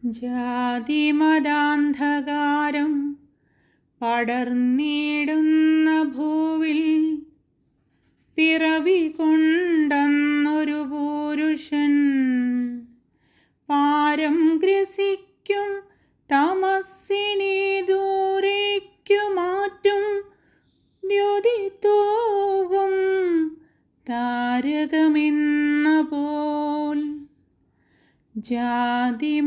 ജാതിമതാന്ധകാരം പടർന്നിടുന്ന ഭൂവിൽ പിറവി കൊണ്ടന്നൊരു പുരുഷൻ പാരം ഗ്രസിക്കും തമസ്സിനെ ദൂരേക്കു മാറ്റും ദ്യോതി തൂകും താരകമെന്ന പോൽ. ജാതിമതാന്ധകാരം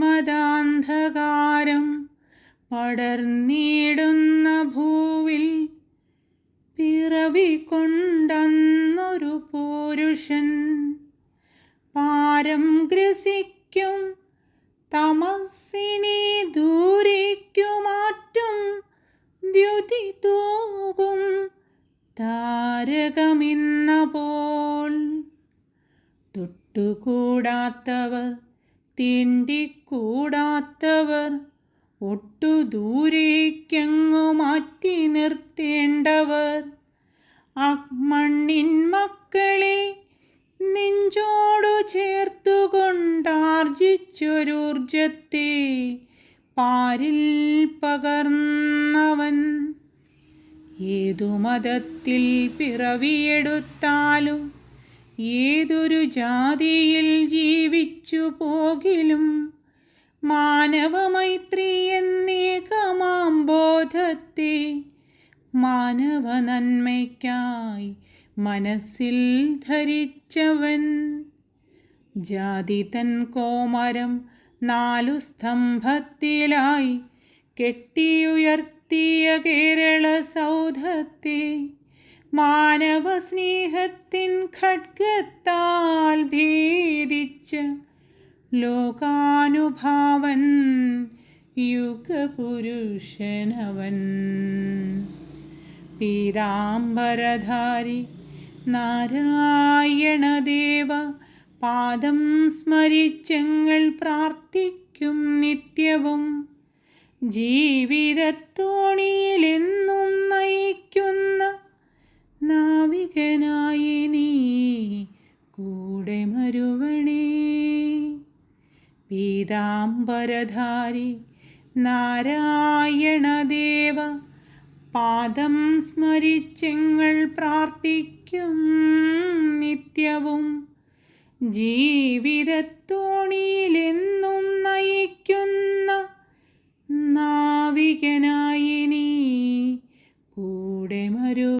പടർന്നിടുന്ന ഭൂവിൽ പിറവി കൊണ്ടന്നൊരു പുരുഷൻ പാരം ഗ്രസിക്കും തമസ്സിനെ ദൂരേക്കു മാറ്റും ദ്യുതി തൂകും താരകമെന്ന പോൽ. തൊട്ടുകൂടാത്തവർ തീണ്ടിക്കൂടാത്തവർ ഒട്ടു ദൂരേക്കങ്ങു മാറ്റി നിർത്തേണ്ടവർ മണ്ണിൻ മക്കളെ നെഞ്ചോടു ചേർത്തുകൊണ്ടാർജിച്ചൊരൂർജത്തെ പാരിൽ പകർന്നവൻ. ഏതു മതത്തിൽ പിറവിയെടുത്താലും ഏതൊരു ജാതിയിൽ ജീവിച്ചു പോകിലും മാനവമൈത്രി എന്നേകമാം ബോധത്തെ മാനവ നന്മയ്ക്കായി മനസ്സിൽ ധരിച്ചവൻ. ജാതി തൻ കോമരം 4 സ്തംഭത്തിലായി കെട്ടിയുയർത്തിയ കേരള സൗധത്തെ മാനവ സ്നേഹത്തിൻ ഖഡ്ഗത്താൽ ഭേദിച്ച ലോകാനുഭാവൻ യുഗപുരുഷനവൻ. പീതാംബരധാരി നാരായണദേവ പാദം സ്മരിച്ചങ്ങൾ പ്രാർത്ഥിക്കും നിത്യവും. ജീവിതത്തോണിയിലെന്നും നയിക്കുന്ന നാവികനായി നീ കൂടെ മരുവണേ. പീതാംബരധാരി നാരായണദേവ പാദം സ്മരിച്ചങ്ങൾ പ്രാർത്ഥിക്കും നിത്യവും. ജീവിതത്തോണിയിലെന്നും നയിക്കുന്ന നാവികനായി നീ കൂടെ മരു